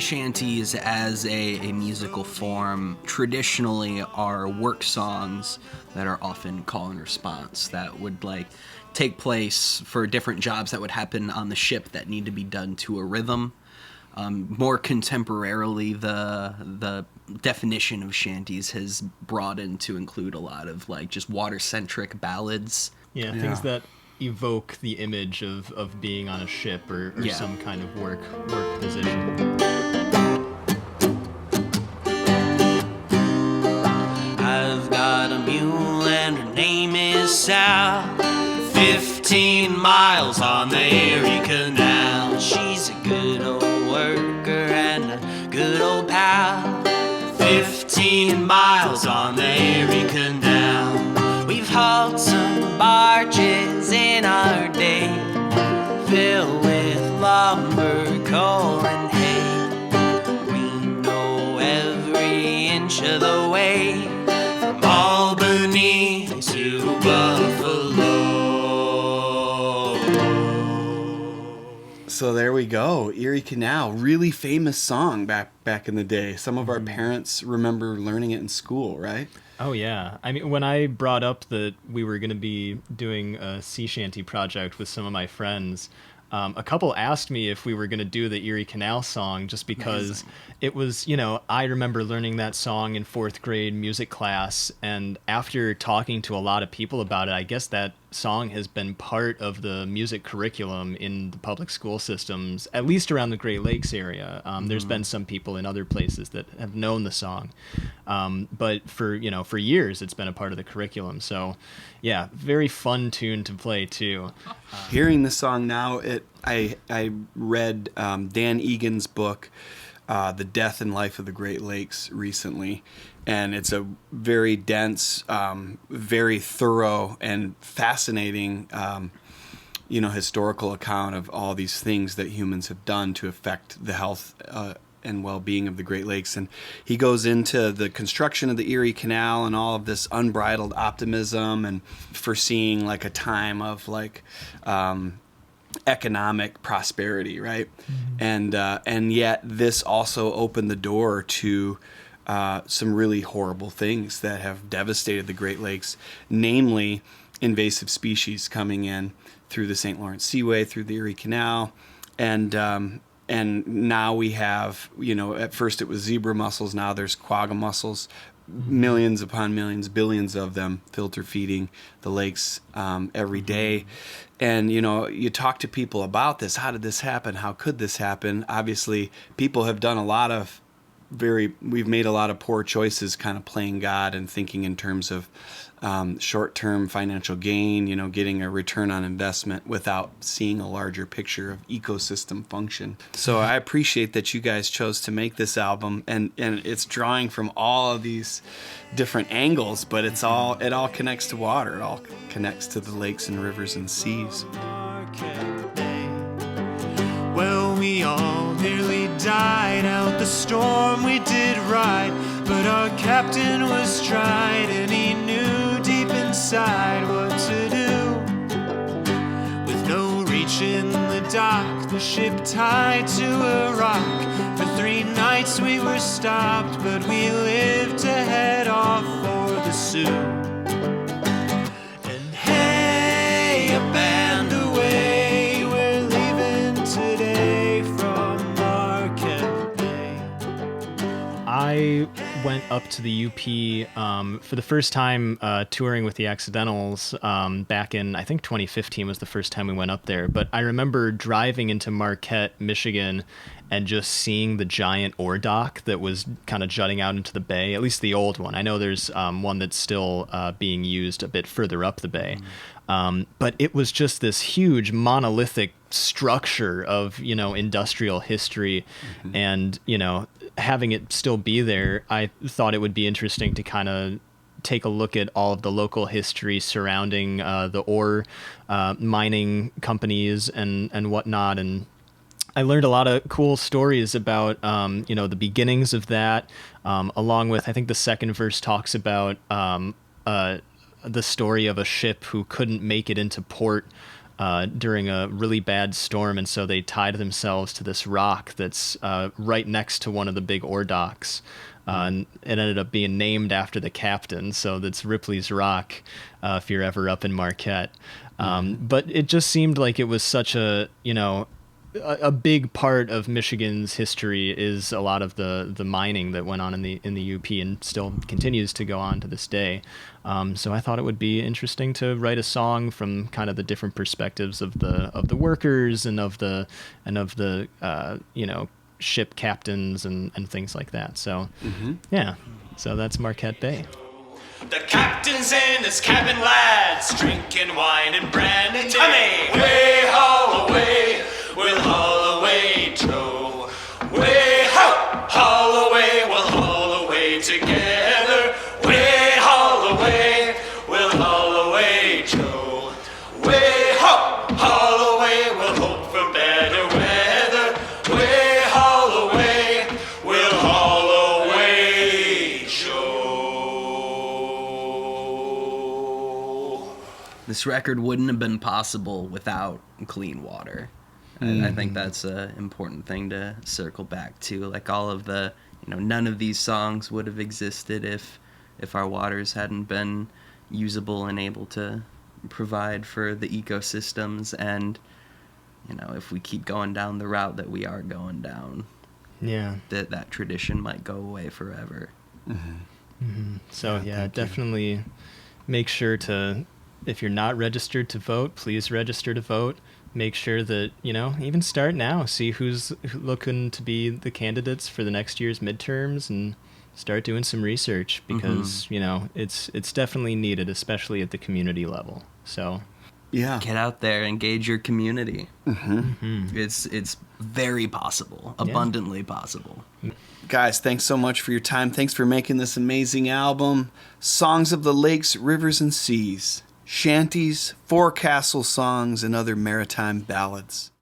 shanties as a musical form traditionally are work songs that are often call and response that would like take place for different jobs that would happen on the ship that need to be done to a rhythm. More contemporarily, the definition of shanties has broadened to include a lot of like just water-centric ballads. Yeah, things that evoke the image of being on a ship or some kind of work position. I've got a mule and her name is Sal. 15 miles on the Erie Canal. She's a good old worker and a good old pal. 15 miles on the Erie Canal. We've hauled some barges in our day, filled with lumber, coal, and hay. We know every inch of the way, from Albany to Buffalo. So there we go, Erie Canal, really famous song back in the day. Some of our parents remember learning it in school, right? Oh yeah, I mean, when I brought up that we were going to be doing a sea shanty project with some of my friends, a couple asked me if we were going to do the Erie Canal song just because it was, I remember learning that song in 4th grade music class, and after talking to a lot of people about it, I guess that song has been part of the music curriculum in the public school systems, at least around the Great Lakes area. There's been some people in other places that have known the song, but for years it's been a part of the curriculum. So yeah, very fun tune to play too. Hearing the song now, I read Dan Egan's book, The Death and Life of the Great Lakes, recently, and it's a very dense, very thorough and fascinating historical account of all these things that humans have done to affect the health and well-being of the Great Lakes. And he goes into the construction of the Erie Canal and all of this unbridled optimism and foreseeing like a time of like economic prosperity, right? And yet this also opened the door to some really horrible things that have devastated the Great Lakes, namely invasive species coming in through the St. Lawrence Seaway, through the Erie Canal, and now we have, at first it was zebra mussels, now there's quagga mussels, millions upon millions, billions of them filter feeding the lakes every day. And, you talk to people about this. How did this happen? How could this happen? Obviously, people have done we've made a lot of poor choices kind of playing God and thinking in terms of short-term financial gain, getting a return on investment without seeing a larger picture of ecosystem function. So I appreciate that you guys chose to make this album, and it's drawing from all of these different angles, but it all connects to water. It all connects to the lakes and rivers and seas. Well, we all nearly died out the storm we did ride, but our captain was tried and he knew deep inside what to do. With no reach in the dock, the ship tied to a rock. For 3 nights we were stopped, but we lived to head off for the Sioux. And hey, a band away, we're leaving today from Marquette Bay. I went up to the UP for the first time touring with the Accidentals back in, I think 2015 was the first time we went up there. But I remember driving into Marquette, Michigan, and just seeing the giant ore dock that was kind of jutting out into the bay, at least the old one. I know there's one that's still being used a bit further up the bay. But it was just this huge monolithic structure of, industrial history. And, having it still be there, I thought it would be interesting to kind of take a look at all of the local history surrounding the ore mining companies and whatnot. And I learned a lot of cool stories about, the beginnings of that, along with, I think the second verse talks about the story of a ship who couldn't make it into port during a really bad storm, and so they tied themselves to this rock that's right next to one of the big ore docks. And it ended up being named after the captain, so that's Ripley's Rock, if you're ever up in Marquette. But it just seemed like it was such a, a big part of Michigan's history is a lot of the mining that went on in the UP and still continues to go on to this day. So I thought it would be interesting to write a song from kind of the different perspectives of the workers and of the ship captains and things like that. So yeah, so that's Marquette Bay. The captain's in his cabin, lads, drinking wine and brandy. Tommy! Way haul away, we'll haul away, Joe. Way haul away, we'll haul away together. Way haul away, we'll haul away, Joe. Way haul away, we'll hope for better weather. Way haul away, we'll haul away, Joe. This record wouldn't have been possible without clean water. I think that's an important thing to circle back to. Like all of the, none of these songs would have existed if our waters hadn't been usable and able to provide for the ecosystems. And, if we keep going down the route that we are going down, that tradition might go away forever. So yeah, definitely make sure to, if you're not registered to vote, please register to vote. Make sure that, even start now, see who's looking to be the candidates for the next year's midterms and start doing some research because, it's definitely needed, especially at the community level. So Yeah. Get out there, engage your community. It's very possible, abundantly possible. Guys, thanks so much for your time. Thanks for making this amazing album. Songs of the Lakes, Rivers, and Seas. Shanties, Forecastle Songs, and other maritime ballads.